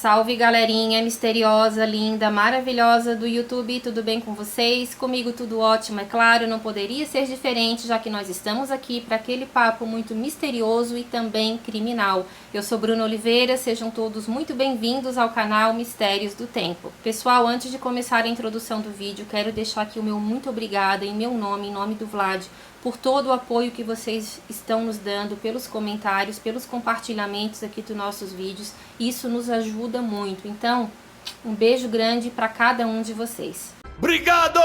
Salve galerinha misteriosa, linda, maravilhosa do YouTube, tudo bem com vocês? Comigo tudo ótimo, é claro, não poderia ser diferente, já que nós estamos aqui para aquele papo muito misterioso e também criminal. Eu sou Bruna Oliveira, sejam todos muito bem-vindos ao canal Mistérios do Tempo. Pessoal, antes de começar a introdução do vídeo, quero deixar aqui o meu muito obrigada em meu nome, em nome do Vlad, por todo o apoio que vocês estão nos dando, pelos comentários, pelos compartilhamentos aqui dos nossos vídeos. Isso nos ajuda muito. Então, um beijo grande para cada um de vocês. Obrigado!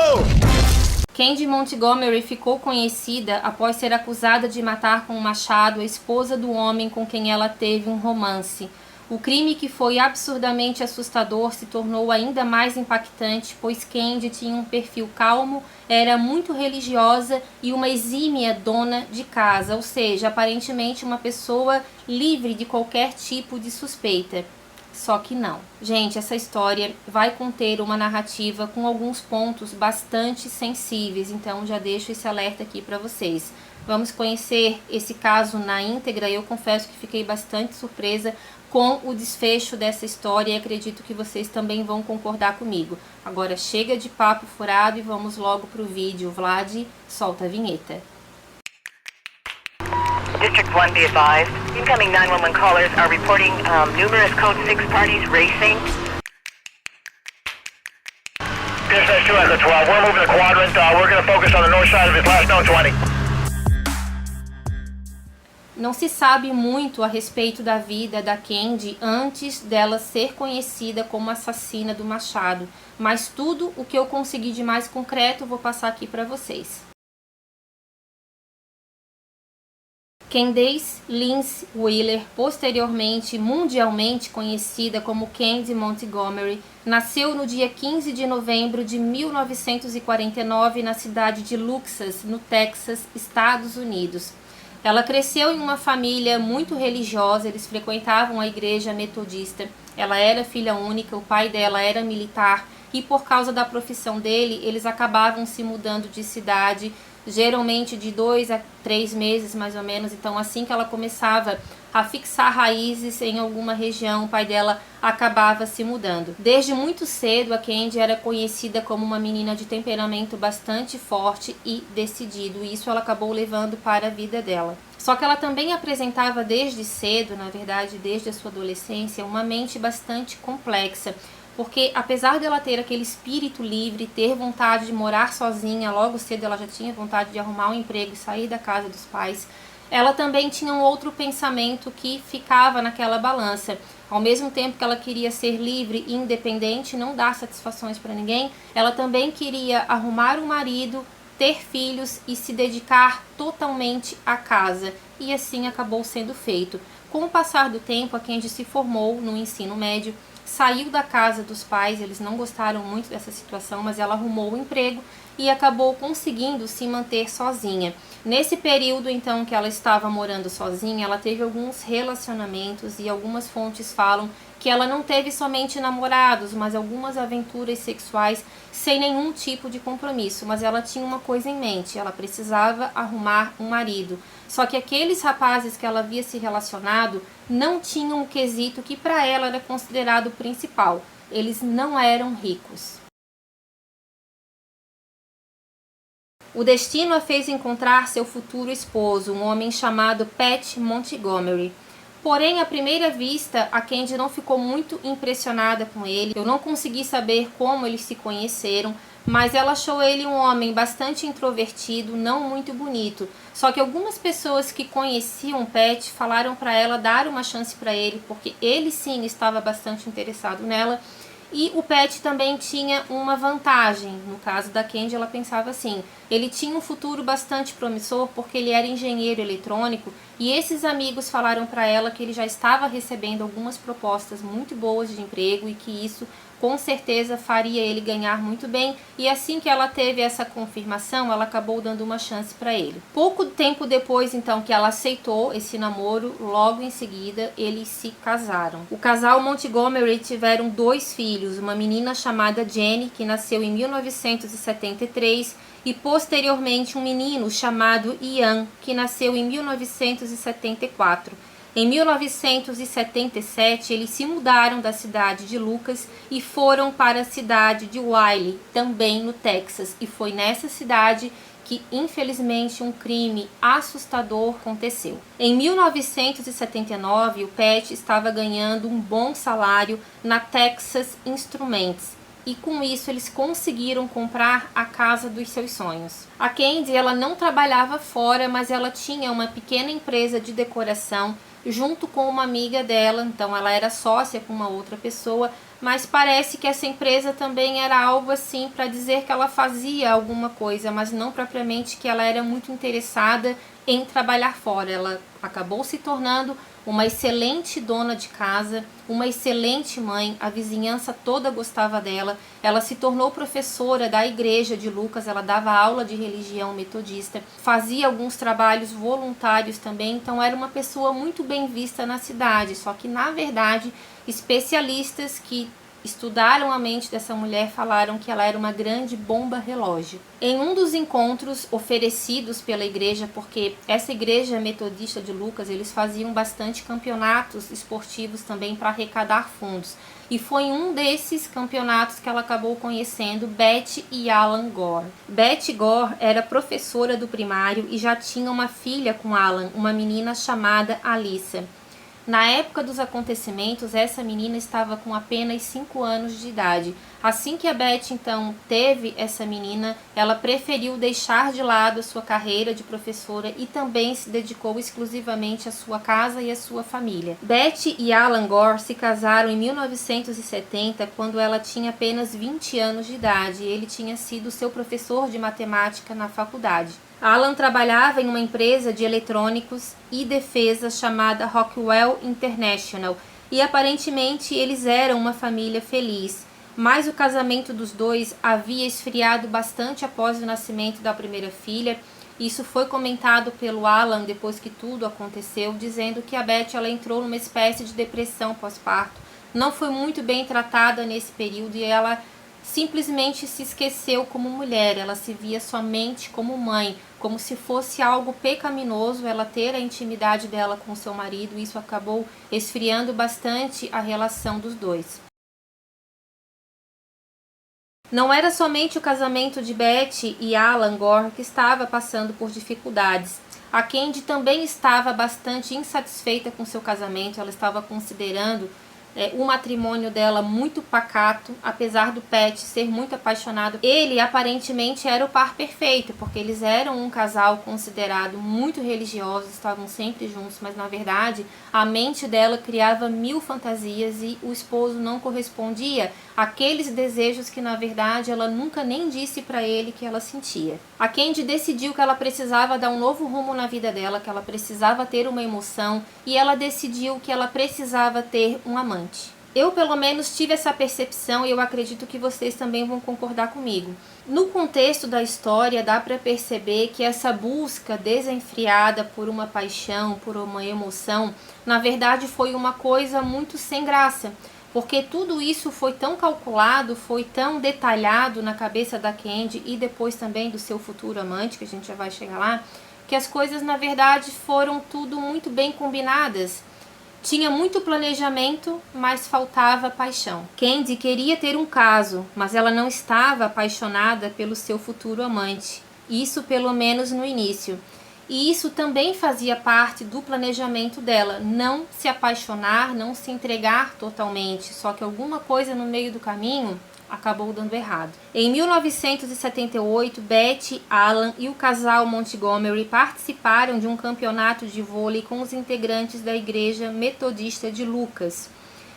Candy Montgomery ficou conhecida após ser acusada de matar com um machado a esposa do homem com quem ela teve um romance. O crime, que foi absurdamente assustador, se tornou ainda mais impactante, pois Candy tinha um perfil calmo, era muito religiosa e uma exímia dona de casa, ou seja, aparentemente uma pessoa livre de qualquer tipo de suspeita. Só que não. Gente, essa história vai conter uma narrativa com alguns pontos bastante sensíveis, então já deixo esse alerta aqui para vocês. Vamos conhecer esse caso na íntegra. Eu confesso que fiquei bastante surpresa com o desfecho dessa história e acredito que vocês também vão concordar comigo. Agora chega de papo furado e vamos logo pro vídeo. Vlad, solta a vinheta. District 1, be advised. Incoming 911 callers are reporting numerous Code 6 parties racing. Dispatch 2 Echo 12, we're moving the quadrant. We're going to focus on the north side of his last known 20. Não se sabe muito a respeito da vida da Candy antes dela ser conhecida como assassina do machado, mas tudo o que eu consegui de mais concreto vou passar aqui para vocês. Candace Lindsay Wheeler, posteriormente mundialmente conhecida como Candy Montgomery, nasceu no dia 15 de novembro de 1949 na cidade de Luxas, no Texas, Estados Unidos. Ela cresceu em uma família muito religiosa, eles frequentavam a igreja metodista. Ela era filha única, o pai dela era militar e por causa da profissão dele, eles acabavam se mudando de cidade, geralmente de 2 a 3 meses mais ou menos. Então assim que ela começava a fixar raízes em alguma região, o pai dela acabava se mudando. Desde muito cedo, a Candy era conhecida como uma menina de temperamento bastante forte e decidido, e isso ela acabou levando para a vida dela. Só que ela também apresentava desde cedo, na verdade desde a sua adolescência, uma mente bastante complexa, porque apesar dela ter aquele espírito livre, ter vontade de morar sozinha, logo cedo ela já tinha vontade de arrumar um emprego e sair da casa dos pais, ela também tinha um outro pensamento que ficava naquela balança. Ao mesmo tempo que ela queria ser livre e independente, não dar satisfações para ninguém, ela também queria arrumar um marido, ter filhos e se dedicar totalmente à casa. E assim acabou sendo feito. Com o passar do tempo, a Candy se formou no ensino médio, saiu da casa dos pais, eles não gostaram muito dessa situação, mas ela arrumou um emprego e acabou conseguindo se manter sozinha. Nesse período, então, que ela estava morando sozinha, ela teve alguns relacionamentos e algumas fontes falam que ela não teve somente namorados, mas algumas aventuras sexuais sem nenhum tipo de compromisso. Mas ela tinha uma coisa em mente, ela precisava arrumar um marido. Só que aqueles rapazes que ela havia se relacionado não tinham um quesito que para ela era considerado principal. Eles não eram ricos. O destino a fez encontrar seu futuro esposo, um homem chamado Pat Montgomery. Porém, à primeira vista, a Candy não ficou muito impressionada com ele. Eu não consegui saber como eles se conheceram, mas ela achou ele um homem bastante introvertido, não muito bonito. Só que algumas pessoas que conheciam Pat falaram para ela dar uma chance para ele, porque ele sim estava bastante interessado nela. E o Pat também tinha uma vantagem. No caso da Candy, ela pensava assim, ele tinha um futuro bastante promissor porque ele era engenheiro eletrônico e esses amigos falaram para ela que ele já estava recebendo algumas propostas muito boas de emprego e que isso com certeza faria ele ganhar muito bem, e assim que ela teve essa confirmação, ela acabou dando uma chance para ele. Pouco tempo depois, então, que ela aceitou esse namoro, logo em seguida, eles se casaram. O casal Montgomery tiveram 2 filhos, uma menina chamada Jenny, que nasceu em 1973, e posteriormente um menino chamado Ian, que nasceu em 1974. Em 1977, eles se mudaram da cidade de Lucas e foram para a cidade de Wylie, também no Texas. E foi nessa cidade que, infelizmente, um crime assustador aconteceu. Em 1979, o Pat estava ganhando um bom salário na Texas Instruments. E com isso eles conseguiram comprar a casa dos seus sonhos. A Candy, ela não trabalhava fora, mas ela tinha uma pequena empresa de decoração junto com uma amiga dela, então ela era sócia com uma outra pessoa, mas parece que essa empresa também era algo assim para dizer que ela fazia alguma coisa, mas não propriamente que ela era muito interessada em trabalhar fora. Ela acabou se tornando uma excelente dona de casa, uma excelente mãe, a vizinhança toda gostava dela. Ela se tornou professora da igreja de Lucas, ela dava aula de religião metodista, fazia alguns trabalhos voluntários também, então era uma pessoa muito bem vista na cidade. Só que, na verdade, especialistas que estudaram a mente dessa mulher falaram que ela era uma grande bomba relógio. Em um dos encontros oferecidos pela igreja, porque essa igreja metodista de Lucas, eles faziam bastante campeonatos esportivos também para arrecadar fundos. E foi em um desses campeonatos que ela acabou conhecendo Betty e Alan Gore. Betty Gore era professora do primário e já tinha uma filha com Alan, uma menina chamada Alyssa. Na época dos acontecimentos, essa menina estava com apenas 5 anos de idade. Assim que a Betty, então, teve essa menina, ela preferiu deixar de lado a sua carreira de professora e também se dedicou exclusivamente à sua casa e à sua família. Betty e Alan Gore se casaram em 1970, quando ela tinha apenas 20 anos de idade, e ele tinha sido seu professor de matemática na faculdade. Alan trabalhava em uma empresa de eletrônicos e defesa chamada Rockwell International e aparentemente eles eram uma família feliz, mas o casamento dos dois havia esfriado bastante após o nascimento da primeira filha. Isso foi comentado pelo Alan depois que tudo aconteceu, dizendo que a Betty ela entrou numa espécie de depressão pós-parto, não foi muito bem tratada nesse período e ela simplesmente se esqueceu como mulher, ela se via somente como mãe, como se fosse algo pecaminoso ela ter a intimidade dela com seu marido. Isso acabou esfriando bastante a relação dos dois. Não era somente o casamento de Betty e Alan Gore que estava passando por dificuldades. A Candy também estava bastante insatisfeita com seu casamento, ela estava considerando o matrimônio dela muito pacato, apesar do Pat ser muito apaixonado. Ele aparentemente era o par perfeito, porque eles eram um casal considerado muito religioso, estavam sempre juntos, mas na verdade a mente dela criava 1000 fantasias e o esposo não correspondia àqueles desejos que na verdade ela nunca nem disse para ele que ela sentia. A Candy decidiu que ela precisava dar um novo rumo na vida dela, que ela precisava ter uma emoção e ela decidiu que ela precisava ter um amante. Eu pelo menos tive essa percepção e eu acredito que vocês também vão concordar comigo. No contexto da história dá para perceber que essa busca desenfreada por uma paixão, por uma emoção, na verdade foi uma coisa muito sem graça. Porque tudo isso foi tão calculado, foi tão detalhado na cabeça da Candy e depois também do seu futuro amante, que a gente já vai chegar lá, que as coisas na verdade foram tudo muito bem combinadas. Tinha muito planejamento, mas faltava paixão. Candy queria ter um caso, mas ela não estava apaixonada pelo seu futuro amante. Isso pelo menos no início. E isso também fazia parte do planejamento dela, não se apaixonar, não se entregar totalmente, só que alguma coisa no meio do caminho acabou dando errado. Em 1978, Betty, Alan e o casal Montgomery participaram de um campeonato de vôlei com os integrantes da igreja metodista de Lucas.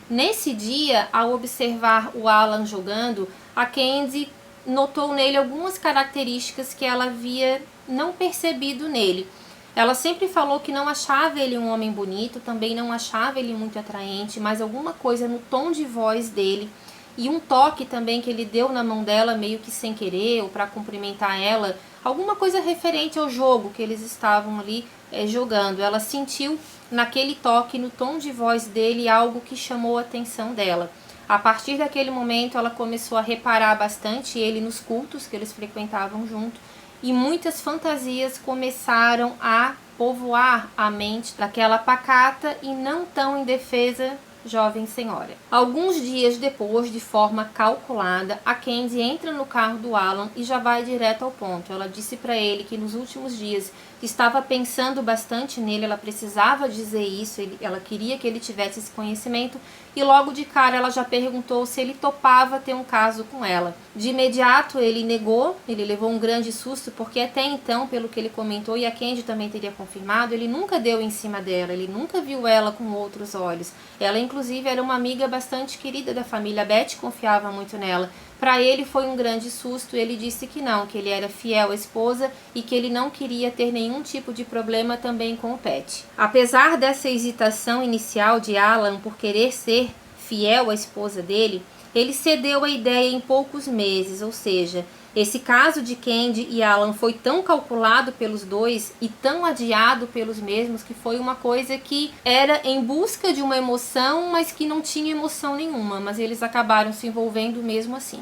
Nesse dia, ao observar o Alan jogando, a Candy notou nele algumas características que ela havia não percebido nele. Ela sempre falou que não achava ele um homem bonito, também não achava ele muito atraente, mas alguma coisa no tom de voz dele e um toque também que ele deu na mão dela meio que sem querer ou para cumprimentar ela, alguma coisa referente ao jogo que eles estavam ali jogando. Ela sentiu naquele toque, no tom de voz dele, algo que chamou a atenção dela. A partir daquele momento ela começou a reparar bastante ele nos cultos que eles frequentavam junto e muitas fantasias começaram a povoar a mente daquela pacata e não tão indefesa jovem senhora. Alguns dias depois, de forma calculada, a Candy entra no carro do Alan e já vai direto ao ponto. Ela disse para ele que nos últimos dias estava pensando bastante nele, ela precisava dizer isso, ela queria que ele tivesse esse conhecimento, e logo de cara ela já perguntou se ele topava ter um caso com ela. De imediato ele negou, ele levou um grande susto, porque até então, pelo que ele comentou, e a Candy também teria confirmado, ele nunca deu em cima dela, ele nunca viu ela com outros olhos. Ela inclusive era uma amiga bastante querida da família, a Beth confiava muito nela. Para ele foi um grande susto, ele disse que não, que ele era fiel à esposa e que ele não queria ter nenhum tipo de problema também com o Pat. Apesar dessa hesitação inicial de Alan por querer ser fiel à esposa dele, ele cedeu à ideia em poucos meses, ou seja, esse caso de Candy e Alan foi tão calculado pelos dois e tão adiado pelos mesmos que foi uma coisa que era em busca de uma emoção, mas que não tinha emoção nenhuma, mas eles acabaram se envolvendo mesmo assim.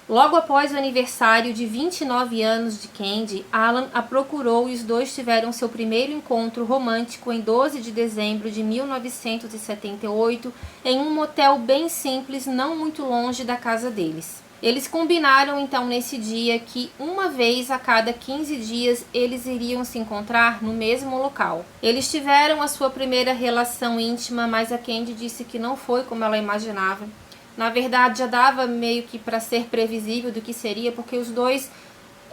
Logo após o aniversário de 29 anos de Candy, Alan a procurou e os dois tiveram seu primeiro encontro romântico em 12 de dezembro de 1978 em um motel bem simples, não muito longe da casa deles. Eles combinaram então nesse dia que uma vez a cada 15 dias eles iriam se encontrar no mesmo local. Eles tiveram a sua primeira relação íntima, mas a Candy disse que não foi como ela imaginava. Na verdade, já dava meio que para ser previsível do que seria, porque os dois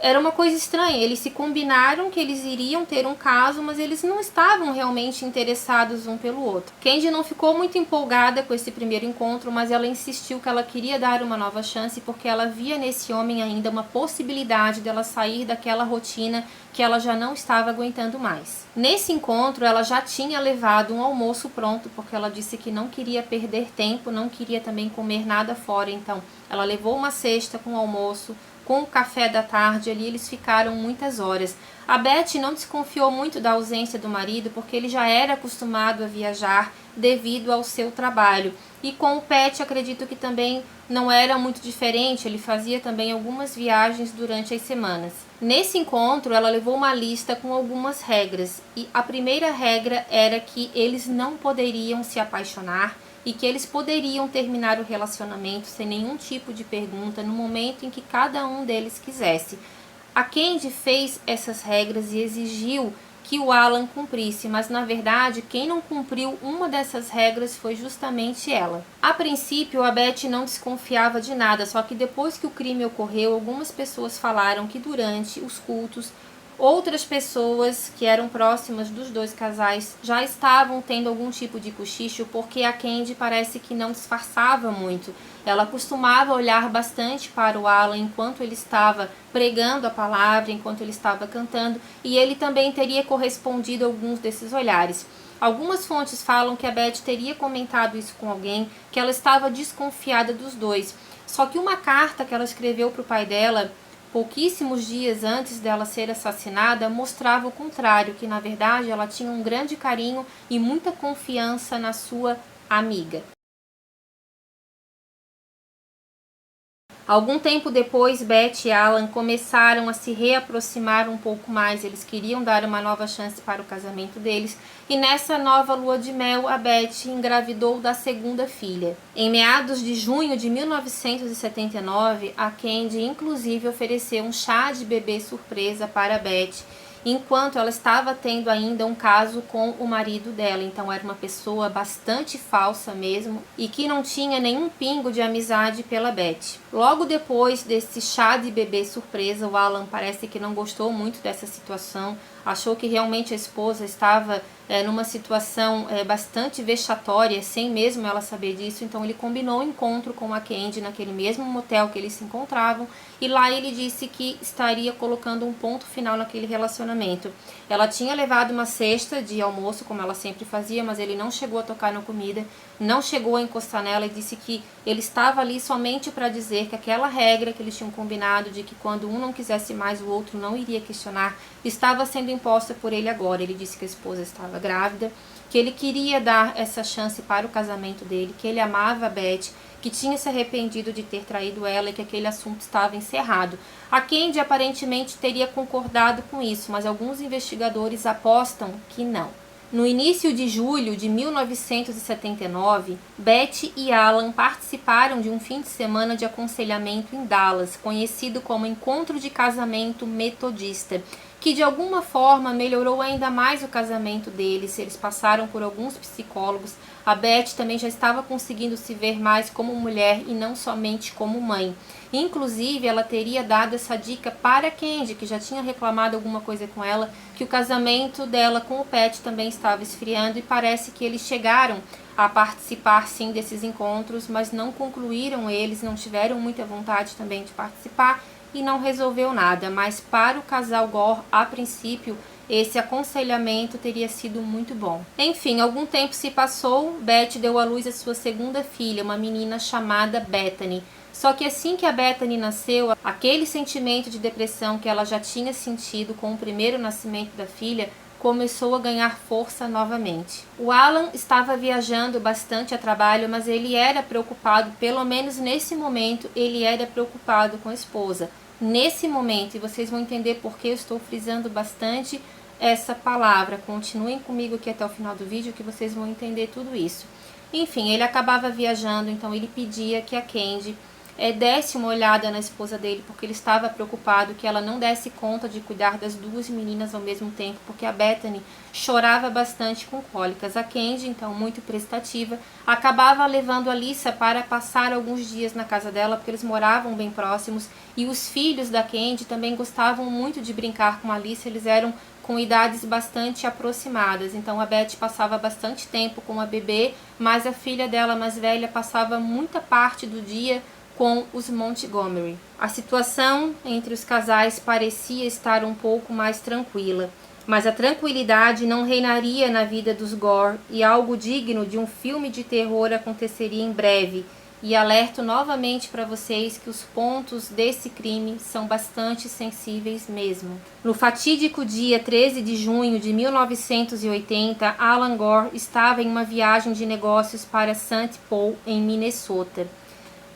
era uma coisa estranha. Eles se combinaram que eles iriam ter um caso, mas eles não estavam realmente interessados um pelo outro. Candy não ficou muito empolgada com esse primeiro encontro, mas ela insistiu que ela queria dar uma nova chance porque ela via nesse homem ainda uma possibilidade dela sair daquela rotina que ela já não estava aguentando mais. Nesse encontro, ela já tinha levado um almoço pronto, porque ela disse que não queria perder tempo, não queria também comer nada fora, então ela levou uma cesta com almoço, com o café da tarde, ali eles ficaram muitas horas. A Beth não desconfiou muito da ausência do marido, porque ele já era acostumado a viajar devido ao seu trabalho. E com o Pat, acredito que também não era muito diferente, ele fazia também algumas viagens durante as semanas. Nesse encontro, ela levou uma lista com algumas regras, e a primeira regra era que eles não poderiam se apaixonar, e que eles poderiam terminar o relacionamento sem nenhum tipo de pergunta no momento em que cada um deles quisesse. A Candy fez essas regras e exigiu que o Alan cumprisse, mas na verdade quem não cumpriu uma dessas regras foi justamente ela. A princípio a Beth não desconfiava de nada, só que depois que o crime ocorreu, algumas pessoas falaram que durante os cultos outras pessoas que eram próximas dos dois casais já estavam tendo algum tipo de cochicho, porque a Candy parece que não disfarçava muito. Ela costumava olhar bastante para o Alan enquanto ele estava pregando a palavra, enquanto ele estava cantando, e ele também teria correspondido a alguns desses olhares. Algumas fontes falam que a Beth teria comentado isso com alguém, que ela estava desconfiada dos dois. Só que uma carta que ela escreveu para o pai dela pouquíssimos dias antes dela ser assassinada, mostrava o contrário, que na verdade ela tinha um grande carinho e muita confiança na sua amiga. Algum tempo depois, Beth e Alan começaram a se reaproximar um pouco mais. Eles queriam dar uma nova chance para o casamento deles. E nessa nova lua de mel, a Beth engravidou da segunda filha. Em meados de junho de 1979, a Candy inclusive ofereceu um chá de bebê surpresa para a Beth, enquanto ela estava tendo ainda um caso com o marido dela. Então era uma pessoa bastante falsa mesmo e que não tinha nenhum pingo de amizade pela Beth. Logo depois desse chá de bebê surpresa, o Alan parece que não gostou muito dessa situação, achou que realmente a esposa estava numa situação bastante vexatória, sem mesmo ela saber disso. Então ele combinou um encontro com a Candy naquele mesmo motel que eles se encontravam, e lá ele disse que estaria colocando um ponto final naquele relacionamento. Ela tinha levado uma cesta de almoço, como ela sempre fazia, mas ele não chegou a tocar na comida, não chegou a encostar nela, e disse que ele estava ali somente para dizer que aquela regra que eles tinham combinado, de que quando um não quisesse mais, o outro não iria questionar, estava sendo imposta por ele agora. Ele disse que a esposa estava grávida, que ele queria dar essa chance para o casamento dele, que ele amava a Beth, que tinha se arrependido de ter traído ela e que aquele assunto estava encerrado. A Candy aparentemente teria concordado com isso, mas alguns investigadores apostam que não. No início de julho de 1979, Beth e Alan participaram de um fim de semana de aconselhamento em Dallas, conhecido como Encontro de Casamento Metodista, que de alguma forma melhorou ainda mais o casamento deles. Eles passaram por alguns psicólogos. A Beth também já estava conseguindo se ver mais como mulher e não somente como mãe. Inclusive, ela teria dado essa dica para Candy, que já tinha reclamado alguma coisa com ela, que o casamento dela com o Pat também estava esfriando, e parece que eles chegaram a participar sim desses encontros, mas não concluíram eles, não tiveram muita vontade também de participar e não resolveu nada. Mas para o casal Gore, a princípio, esse aconselhamento teria sido muito bom. Enfim, algum tempo se passou, Beth deu à luz a sua segunda filha, uma menina chamada Bethany. Só que assim que a Bethany nasceu, aquele sentimento de depressão que ela já tinha sentido com o primeiro nascimento da filha começou a ganhar força novamente. O Alan estava viajando bastante a trabalho, mas ele era preocupado, pelo menos nesse momento, ele era preocupado com a esposa. Nesse momento, e vocês vão entender por que eu estou frisando bastante essa palavra. Continuem comigo aqui até o final do vídeo que vocês vão entender tudo isso. Enfim, ele acabava viajando, então ele pedia que a Candy desse uma olhada na esposa dele, porque ele estava preocupado que ela não desse conta de cuidar das duas meninas ao mesmo tempo, porque a Bethany chorava bastante com cólicas. A Candy, então muito prestativa, acabava levando a Lisa para passar alguns dias na casa dela, porque eles moravam bem próximos, e os filhos da Candy também gostavam muito de brincar com a Lisa, eles eram com idades bastante aproximadas. Então a Beth passava bastante tempo com a bebê, mas a filha dela mais velha passava muita parte do dia com os Montgomery. A situação entre os casais parecia estar um pouco mais tranquila, mas a tranquilidade não reinaria na vida dos Gore, e algo digno de um filme de terror aconteceria em breve. E alerto novamente para vocês que os pontos desse crime são bastante sensíveis mesmo. No fatídico dia 13 de junho de 1980, Alan Gore estava em uma viagem de negócios para St. Paul, em Minnesota.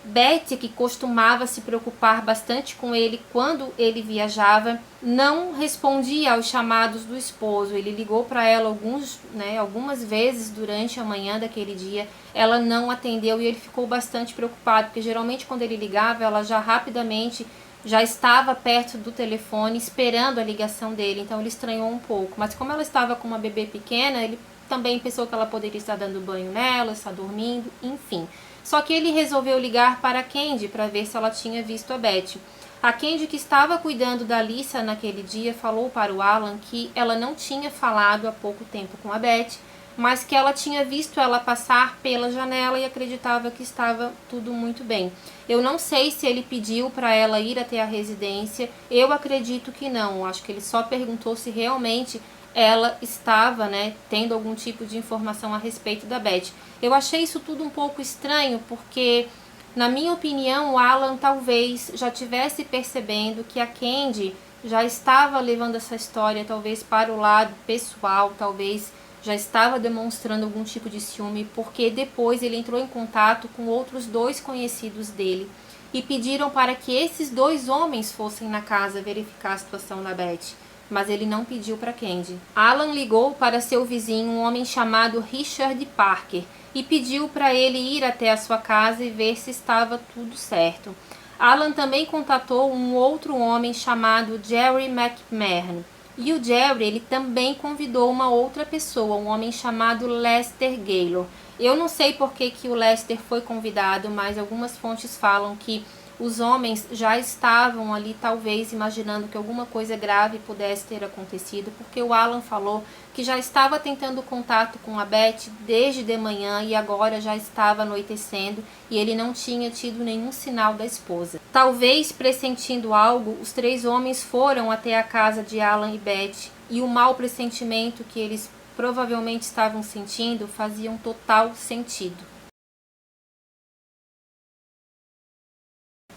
Beth, que costumava se preocupar bastante com ele quando ele viajava, não respondia aos chamados do esposo. Ele ligou para ela algumas vezes durante a manhã daquele dia. Ela não atendeu e ele ficou bastante preocupado, porque geralmente quando ele ligava, ela já rapidamente já estava perto do telefone esperando a ligação dele. Então ele estranhou um pouco. Mas como ela estava com uma bebê pequena, ele também pensou que ela poderia estar dando banho nela, estar dormindo, enfim. Só que ele resolveu ligar para a Candy para ver se ela tinha visto a Beth. A Candy, que estava cuidando da Lisa naquele dia, falou para o Alan que ela não tinha falado há pouco tempo com a Beth, mas que ela tinha visto ela passar pela janela e acreditava que estava tudo muito bem. Eu não sei se ele pediu para ela ir até a residência, eu acredito que não. Acho que ele só perguntou se realmente ela estava, tendo algum tipo de informação a respeito da Beth. Eu achei isso tudo um pouco estranho, porque, na minha opinião, o Alan talvez já tivesse percebendo que a Candy já estava levando essa história, talvez para o lado pessoal, talvez já estava demonstrando algum tipo de ciúme, porque depois ele entrou em contato com outros dois conhecidos dele e pediram para que esses dois homens fossem na casa verificar a situação da Beth. Mas ele não pediu para Candy. Alan ligou para seu vizinho, um homem chamado Richard Parker, e pediu para ele ir até a sua casa e ver se estava tudo certo. Alan também contatou um outro homem chamado Jerry McMahon. E o Jerry, ele também convidou uma outra pessoa, um homem chamado Lester Gaylor. Eu não sei por que o Lester foi convidado, mas algumas fontes falam que os homens já estavam ali, talvez, imaginando que alguma coisa grave pudesse ter acontecido, porque o Alan falou que já estava tentando contato com a Beth desde de manhã e agora já estava anoitecendo e ele não tinha tido nenhum sinal da esposa. Talvez, pressentindo algo, os três homens foram até a casa de Alan e Beth, e o mau pressentimento que eles provavelmente estavam sentindo fazia um total sentido.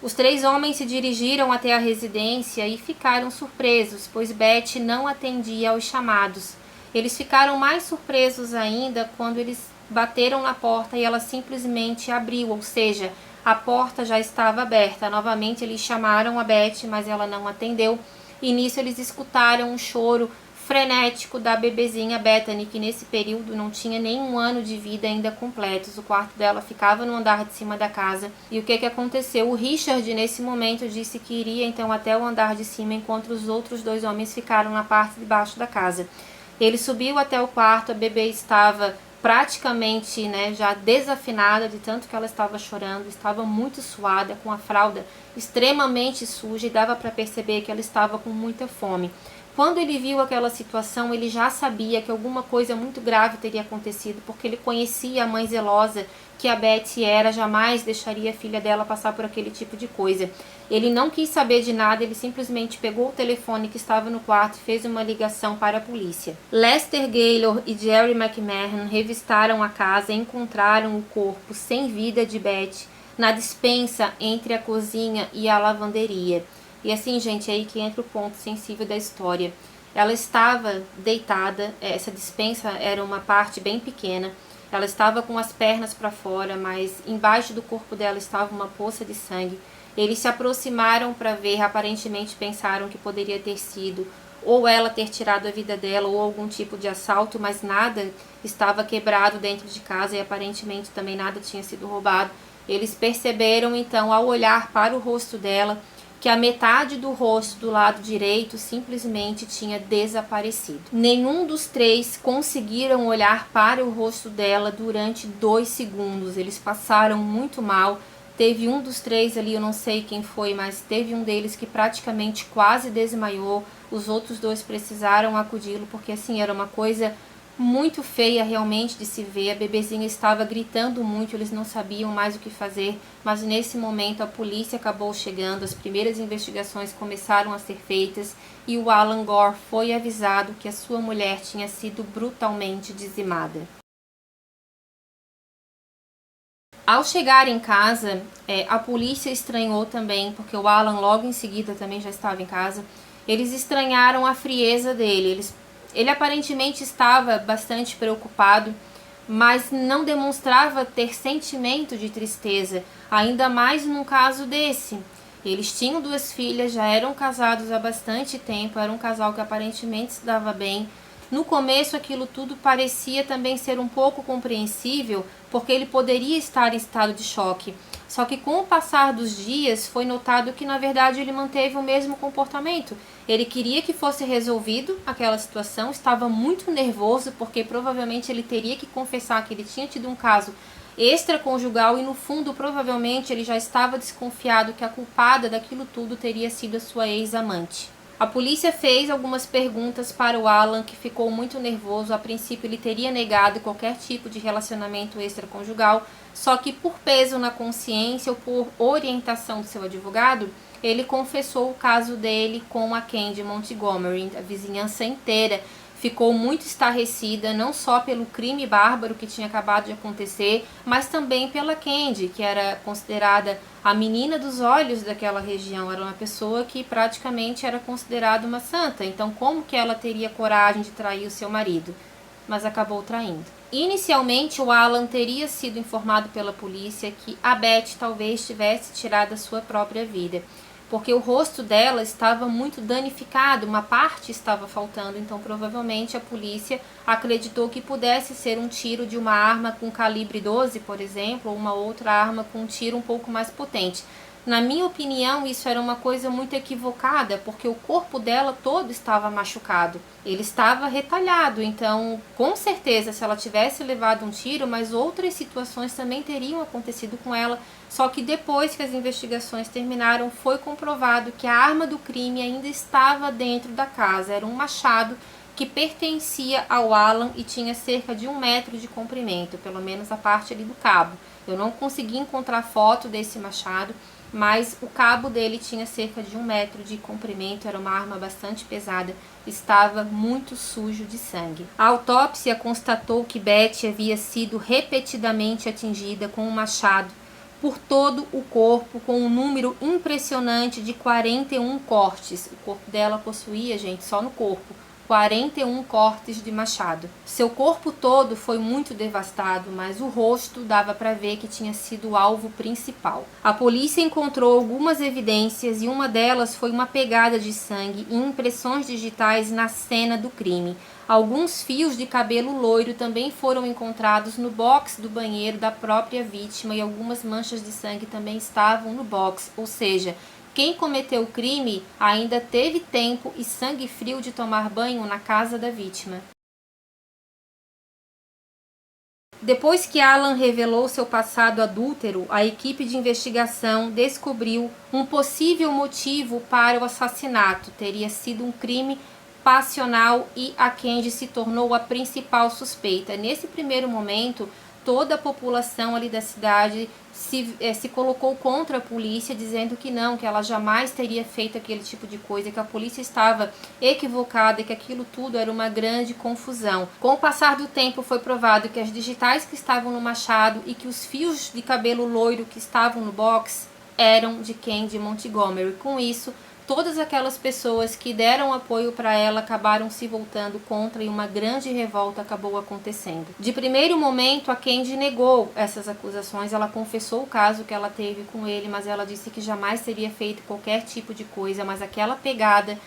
Os três homens se dirigiram até a residência e ficaram surpresos, pois Beth não atendia aos chamados. Eles ficaram mais surpresos ainda quando eles bateram na porta e ela simplesmente abriu, ou seja, a porta já estava aberta. Novamente eles chamaram a Beth, mas ela não atendeu. E nisso eles escutaram um choro frenético da bebezinha Bethany, que nesse período não tinha nem 1 ano de vida ainda completos. O quarto dela ficava no andar de cima da casa. E o que aconteceu? O Richard, nesse momento, disse que iria então até o andar de cima, enquanto os outros 2 homens ficaram na parte de baixo da casa. Ele subiu até o quarto, a bebê estava praticamente, já desafinada de tanto que ela estava chorando, estava muito suada, com a fralda extremamente suja e dava para perceber que ela estava com muita fome. Quando ele viu aquela situação, ele já sabia que alguma coisa muito grave teria acontecido, porque ele conhecia a mãe zelosa que a Betty era, jamais deixaria a filha dela passar por aquele tipo de coisa. Ele não quis saber de nada, ele simplesmente pegou o telefone que estava no quarto e fez uma ligação para a polícia. Lester Gaylor e Jerry McMahon revistaram a casa e encontraram o corpo sem vida de Betty na despensa entre a cozinha e a lavanderia. E assim, gente, é aí que entra o ponto sensível da história. Ela estava deitada, essa despensa era uma parte bem pequena, ela estava com as pernas para fora, mas embaixo do corpo dela estava uma poça de sangue. Eles se aproximaram para ver, aparentemente pensaram que poderia ter sido ou ela ter tirado a vida dela ou algum tipo de assalto, mas nada estava quebrado dentro de casa e aparentemente também nada tinha sido roubado. Eles perceberam então, ao olhar para o rosto dela, que a metade do rosto do lado direito simplesmente tinha desaparecido. Nenhum dos 3 conseguiram olhar para o rosto dela durante 2 segundos. Eles passaram muito mal. Teve um dos 3 ali, eu não sei quem foi, mas teve um deles que praticamente quase desmaiou. Os outros 2 precisaram acudi-lo, porque assim, era uma coisa muito feia realmente de se ver. A bebezinha estava gritando muito, eles não sabiam mais o que fazer, mas nesse momento a polícia acabou chegando, as primeiras investigações começaram a ser feitas e o Alan Gore foi avisado que a sua mulher tinha sido brutalmente dizimada. Ao chegar em casa, a polícia estranhou também, porque o Alan logo em seguida também já estava em casa. Eles estranharam a frieza dele. Ele aparentemente estava bastante preocupado, mas não demonstrava ter sentimento de tristeza, ainda mais num caso desse. Eles tinham 2 filhas, já eram casados há bastante tempo, era um casal que aparentemente se dava bem. No começo aquilo tudo parecia também ser um pouco compreensível, porque ele poderia estar em estado de choque. Só que com o passar dos dias foi notado que na verdade ele manteve o mesmo comportamento. Ele queria que fosse resolvido aquela situação, estava muito nervoso porque provavelmente ele teria que confessar que ele tinha tido um caso extraconjugal e no fundo provavelmente ele já estava desconfiado que a culpada daquilo tudo teria sido a sua ex-amante. A polícia fez algumas perguntas para o Alan, que ficou muito nervoso. A princípio ele teria negado qualquer tipo de relacionamento extraconjugal, só que por peso na consciência ou por orientação do seu advogado, ele confessou o caso dele com a Candy Montgomery. A vizinhança inteira ficou muito estarrecida, não só pelo crime bárbaro que tinha acabado de acontecer, mas também pela Candy, que era considerada a menina dos olhos daquela região. Era uma pessoa que praticamente era considerada uma santa. Então como que ela teria coragem de trair o seu marido? Mas acabou traindo. Inicialmente o Alan teria sido informado pela polícia que a Beth talvez tivesse tirado a sua própria vida, porque o rosto dela estava muito danificado, uma parte estava faltando, então provavelmente a polícia acreditou que pudesse ser um tiro de uma arma com calibre 12, por exemplo, ou uma outra arma com um tiro um pouco mais potente. Na minha opinião, isso era uma coisa muito equivocada, porque o corpo dela todo estava machucado. Ele estava retalhado, então, com certeza, se ela tivesse levado um tiro, mas outras situações também teriam acontecido com ela. Só que depois que as investigações terminaram, foi comprovado que a arma do crime ainda estava dentro da casa. Era um machado que pertencia ao Alan e tinha cerca de 1 metro de comprimento, pelo menos a parte ali do cabo. Eu não consegui encontrar foto desse machado, mas o cabo dele tinha cerca de 1 metro de comprimento, era uma arma bastante pesada, estava muito sujo de sangue. A autópsia constatou que Beth havia sido repetidamente atingida com um machado por todo o corpo, com um número impressionante de 41 cortes. O corpo dela possuía, gente, só no corpo, 41 cortes de machado. Seu corpo todo foi muito devastado, mas o rosto dava para ver que tinha sido o alvo principal. A polícia encontrou algumas evidências e uma delas foi uma pegada de sangue e impressões digitais na cena do crime. Alguns fios de cabelo loiro também foram encontrados no box do banheiro da própria vítima e algumas manchas de sangue também estavam no box, ou seja, quem cometeu o crime ainda teve tempo e sangue frio de tomar banho na casa da vítima. Depois que Alan revelou seu passado adúltero, a equipe de investigação descobriu um possível motivo para o assassinato. Teria sido um crime passional e a Candy se tornou a principal suspeita. Nesse primeiro momento, toda a população ali da cidade se colocou contra a polícia, dizendo que não, que ela jamais teria feito aquele tipo de coisa, que a polícia estava equivocada e que aquilo tudo era uma grande confusão. Com o passar do tempo foi provado que as digitais que estavam no machado e que os fios de cabelo loiro que estavam no box eram de Candy Montgomery. Com isso, todas aquelas pessoas que deram apoio para ela acabaram se voltando contra e uma grande revolta acabou acontecendo. De primeiro momento, a Candy negou essas acusações, ela confessou o caso que ela teve com ele, mas ela disse que jamais teria feito qualquer tipo de coisa, mas aquela pegada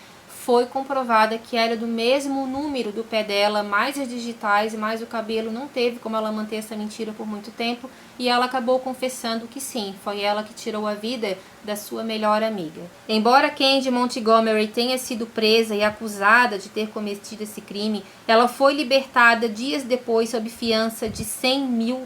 foi comprovada que era do mesmo número do pé dela, mais as digitais e mais o cabelo. Não teve como ela manter essa mentira por muito tempo e ela acabou confessando que sim, foi ela que tirou a vida da sua melhor amiga. Embora Candy Montgomery tenha sido presa e acusada de ter cometido esse crime, ela foi libertada dias depois sob fiança de $100 mil.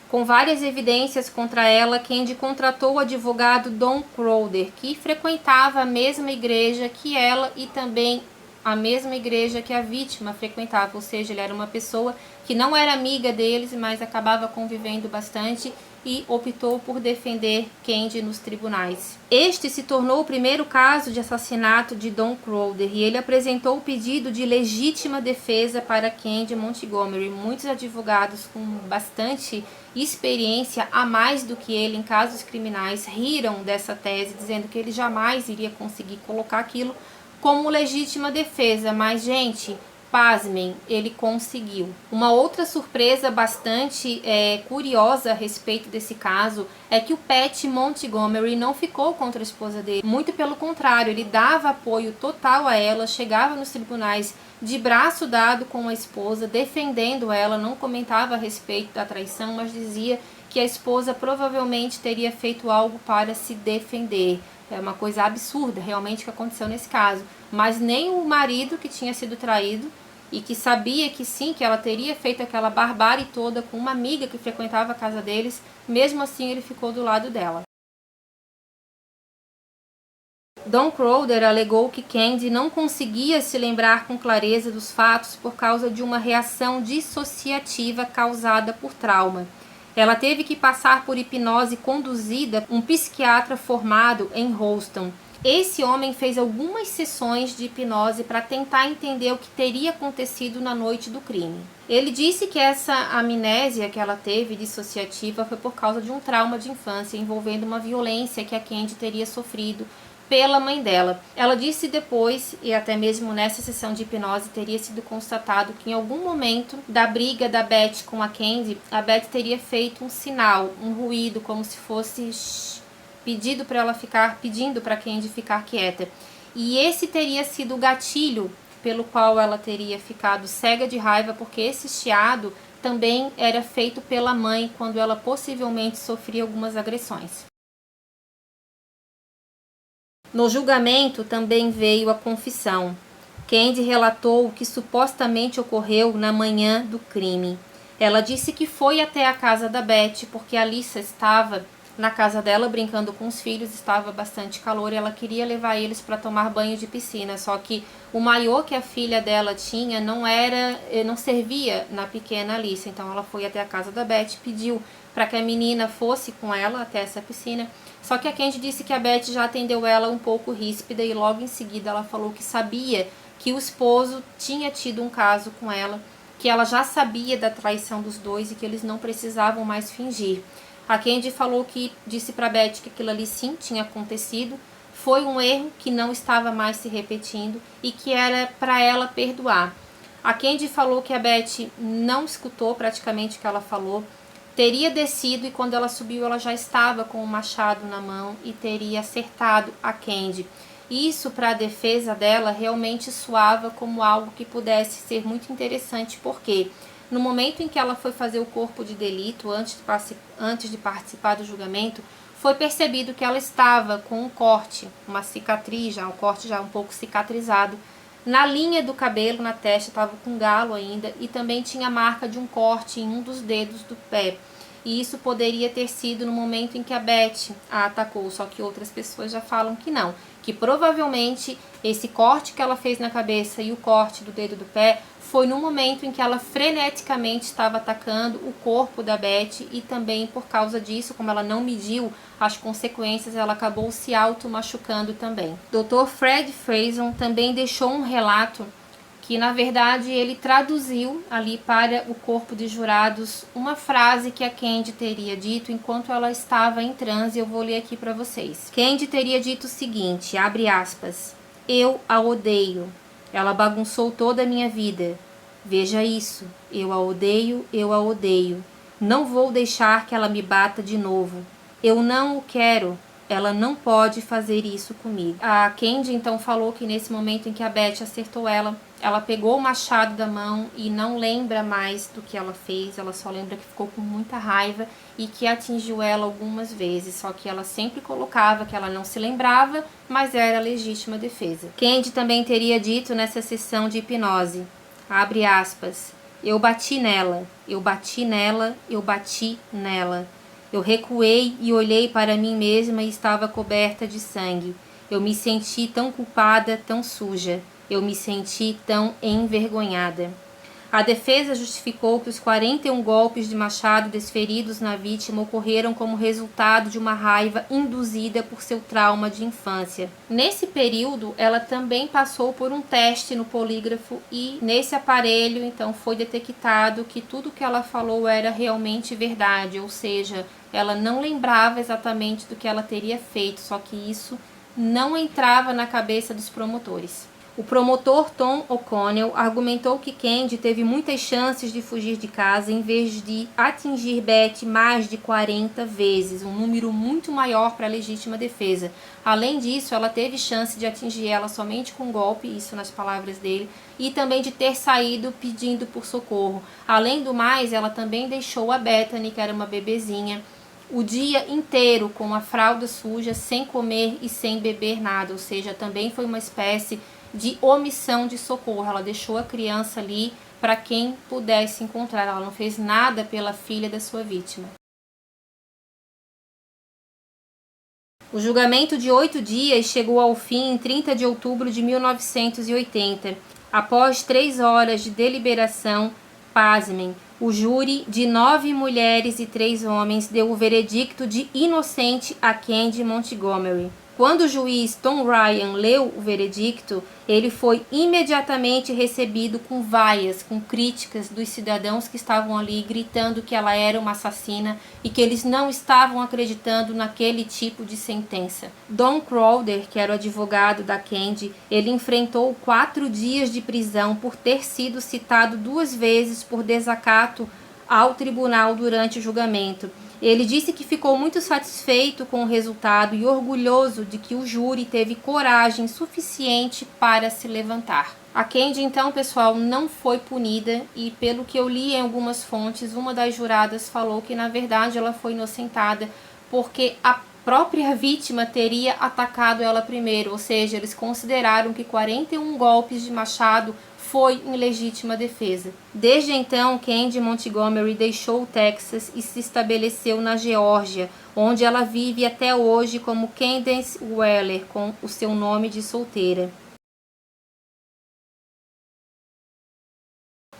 Com várias evidências contra ela, Candy contratou o advogado Don Crowder, que frequentava a mesma igreja que ela e também a mesma igreja que a vítima frequentava, ou seja, ele era uma pessoa que não era amiga deles, mas acabava convivendo bastante e optou por defender Candy nos tribunais. Este se tornou o primeiro caso de assassinato de Don Crowder e ele apresentou o pedido de legítima defesa para Candy Montgomery. Muitos advogados com bastante experiência a mais do que ele em casos criminais riram dessa tese, dizendo que ele jamais iria conseguir colocar aquilo como legítima defesa, mas gente, pasmem, ele conseguiu. Uma outra surpresa bastante curiosa a respeito desse caso é que o Pat Montgomery não ficou contra a esposa dele. Muito pelo contrário, ele dava apoio total a ela, chegava nos tribunais de braço dado com a esposa, defendendo ela, não comentava a respeito da traição, mas dizia que a esposa provavelmente teria feito algo para se defender. É uma coisa absurda realmente que aconteceu nesse caso. Mas nem o marido, que tinha sido traído e que sabia que sim, que ela teria feito aquela barbárie toda com uma amiga que frequentava a casa deles, mesmo assim ele ficou do lado dela. Don Crowder alegou que Candy não conseguia se lembrar com clareza dos fatos por causa de uma reação dissociativa causada por trauma. Ela teve que passar por hipnose conduzida por um psiquiatra formado em Houston. Esse homem fez algumas sessões de hipnose para tentar entender o que teria acontecido na noite do crime. Ele disse que essa amnésia que ela teve dissociativa foi por causa de um trauma de infância envolvendo uma violência que a Candy teria sofrido pela mãe dela. Ela disse depois, e até mesmo nessa sessão de hipnose teria sido constatado que em algum momento da briga da Beth com a Candy, a Beth teria feito um sinal, um ruído, como se fosse pedindo para Candy ficar quieta. E esse teria sido o gatilho pelo qual ela teria ficado cega de raiva, porque esse chiado também era feito pela mãe quando ela possivelmente sofria algumas agressões. No julgamento também veio a confissão. Candy relatou o que supostamente ocorreu na manhã do crime. Ela disse que foi até a casa da Beth porque a Lisa estava na casa dela brincando com os filhos, estava bastante calor e ela queria levar eles para tomar banho de piscina, só que o maiô que a filha dela tinha não servia na pequena Alice, então ela foi até a casa da Beth, pediu para que a menina fosse com ela até essa piscina, só que a Candy disse que a Beth já atendeu ela um pouco ríspida e logo em seguida ela falou que sabia que o esposo tinha tido um caso com ela, que ela já sabia da traição dos dois e que eles não precisavam mais fingir. A Candy falou que disse para Beth que aquilo ali sim tinha acontecido, foi um erro que não estava mais se repetindo e que era para ela perdoar. A Candy falou que a Beth não escutou praticamente o que ela falou, teria descido e quando ela subiu ela já estava com o machado na mão e teria acertado a Candy. Isso, para a defesa dela, realmente soava como algo que pudesse ser muito interessante, porque no momento em que ela foi fazer o corpo de delito, antes de participar do julgamento, foi percebido que ela estava com um corte, uma cicatriz, um corte já um pouco cicatrizado, na linha do cabelo, na testa, estava com galo ainda, e também tinha a marca de um corte em um dos dedos do pé. E isso poderia ter sido no momento em que a Beth a atacou, só que outras pessoas já falam que não, que provavelmente esse corte que ela fez na cabeça e o corte do dedo do pé foi no momento em que ela freneticamente estava atacando o corpo da Beth e também por causa disso, como ela não mediu as consequências, ela acabou se auto-machucando também. Dr. Fred Faison também deixou um relato que na verdade ele traduziu ali para o corpo de jurados uma frase que a Candy teria dito enquanto ela estava em transe. Eu vou ler aqui para vocês. Candy teria dito o seguinte, abre aspas, eu a odeio, ela bagunçou toda a minha vida, veja isso, eu a odeio, não vou deixar que ela me bata de novo, eu não o quero, ela não pode fazer isso comigo. A Candy então falou que nesse momento em que a Beth acertou ela pegou o machado da mão e não lembra mais do que ela fez, ela só lembra que ficou com muita raiva e que atingiu ela algumas vezes, só que ela sempre colocava que ela não se lembrava, mas era legítima defesa. Candy também teria dito nessa sessão de hipnose, abre aspas, eu bati nela, eu bati nela, eu bati nela. Eu recuei e olhei para mim mesma e estava coberta de sangue. Eu me senti tão culpada, tão suja. Eu me senti tão envergonhada. A defesa justificou que os 41 golpes de machado desferidos na vítima ocorreram como resultado de uma raiva induzida por seu trauma de infância. Nesse período, ela também passou por um teste no polígrafo e nesse aparelho, então, foi detectado que tudo que ela falou era realmente verdade, ou seja, ela não lembrava exatamente do que ela teria feito, só que isso não entrava na cabeça dos promotores. O promotor Tom O'Connell argumentou que Candy teve muitas chances de fugir de casa em vez de atingir Beth mais de 40 vezes, um número muito maior para a legítima defesa. Além disso, ela teve chance de atingir ela somente com um golpe, isso nas palavras dele, e também de ter saído pedindo por socorro. Além do mais, ela também deixou a Bethany, que era uma bebezinha, o dia inteiro com a fralda suja, sem comer e sem beber nada, ou seja, também foi uma espécie de omissão de socorro. Ela deixou a criança ali para quem pudesse encontrar. Ela não fez nada pela filha da sua vítima. O julgamento de 8 dias chegou ao fim em 30 de outubro de 1980. Após 3 horas de deliberação, pasmem, o júri de 9 mulheres e 3 homens deu o veredicto de inocente a Candy Montgomery. Quando o juiz Tom Ryan leu o veredicto, ele foi imediatamente recebido com vaias, com críticas dos cidadãos que estavam ali gritando que ela era uma assassina e que eles não estavam acreditando naquele tipo de sentença. Don Crowder, que era o advogado da Candy, ele enfrentou 4 dias de prisão por ter sido citado 2 vezes por desacato ao tribunal durante o julgamento. Ele disse que ficou muito satisfeito com o resultado e orgulhoso de que o júri teve coragem suficiente para se levantar. A Candy, então, pessoal, não foi punida e, pelo que eu li em algumas fontes, uma das juradas falou que, na verdade, ela foi inocentada porque a própria vítima teria atacado ela primeiro, ou seja, eles consideraram que 41 golpes de machado foi em legítima defesa. Desde então, Candy Montgomery deixou o Texas e se estabeleceu na Geórgia, onde ela vive até hoje como Candace Weller, com o seu nome de solteira.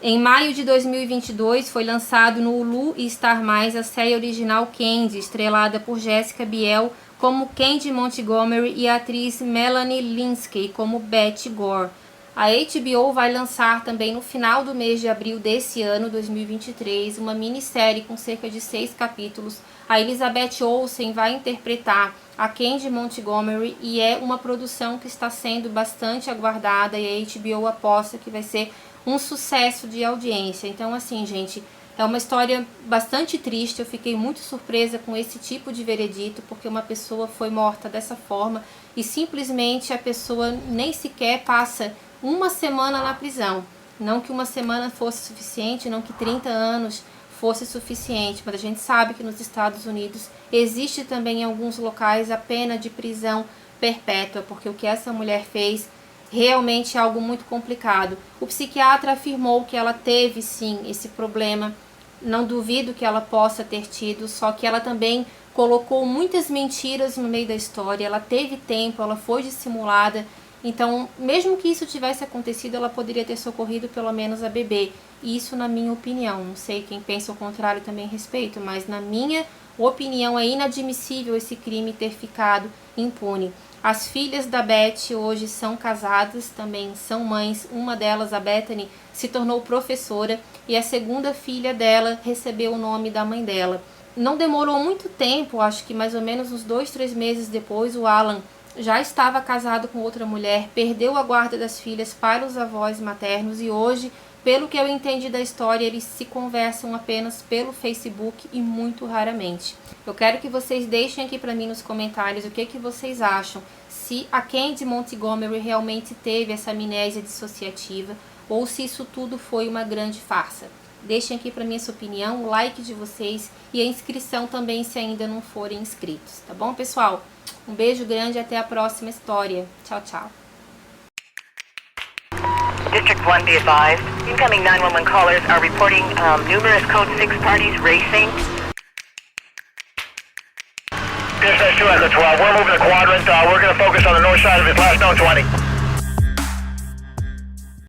Em maio de 2022, foi lançado no Hulu e Star+, a série original Candy, estrelada por Jessica Biel como Candy Montgomery e a atriz Melanie Lynskey como Betty Gore. A HBO vai lançar também no final do mês de abril desse ano, 2023, uma minissérie com cerca de 6 capítulos. A Elizabeth Olsen vai interpretar a Candy Montgomery e é uma produção que está sendo bastante aguardada e a HBO aposta que vai ser um sucesso de audiência. Então, assim, gente, é uma história bastante triste. Eu fiquei muito surpresa com esse tipo de veredito, porque uma pessoa foi morta dessa forma e simplesmente a pessoa nem sequer passa uma semana na prisão. Não que uma semana fosse suficiente, não que 30 anos fosse suficiente, mas a gente sabe que nos Estados Unidos existe também em alguns locais a pena de prisão perpétua, porque o que essa mulher fez realmente é algo muito complicado. O psiquiatra afirmou que ela teve sim esse problema, não duvido que ela possa ter tido, só que ela também colocou muitas mentiras no meio da história, ela teve tempo, ela foi dissimulada. Então, mesmo que isso tivesse acontecido, ela poderia ter socorrido pelo menos a bebê. Isso na minha opinião. Não sei quem pensa o contrário, também respeito, mas na minha opinião é inadmissível esse crime ter ficado impune. As filhas da Beth hoje são casadas, também são mães. Uma delas, a Bethany, se tornou professora e a segunda filha dela recebeu o nome da mãe dela. Não demorou muito tempo, acho que mais ou menos uns 2, 3 meses depois, o Alan já estava casado com outra mulher, perdeu a guarda das filhas para os avós maternos e hoje, pelo que eu entendi da história, eles se conversam apenas pelo Facebook e muito raramente. Eu quero que vocês deixem aqui para mim nos comentários o que vocês acham, se a Candy Montgomery realmente teve essa amnésia dissociativa ou se isso tudo foi uma grande farsa. Deixem aqui para mim a sua opinião, o like de vocês e a inscrição também se ainda não forem inscritos, tá bom, pessoal? Um beijo grande e até a próxima história. Tchau, tchau. District 1, be advised. Incoming 911 callers are reporting numerous Code 6 parties racing. Dispatch 2 Echo 12, we're moving the quadrant. We're going to focus on the north side of his last known 20.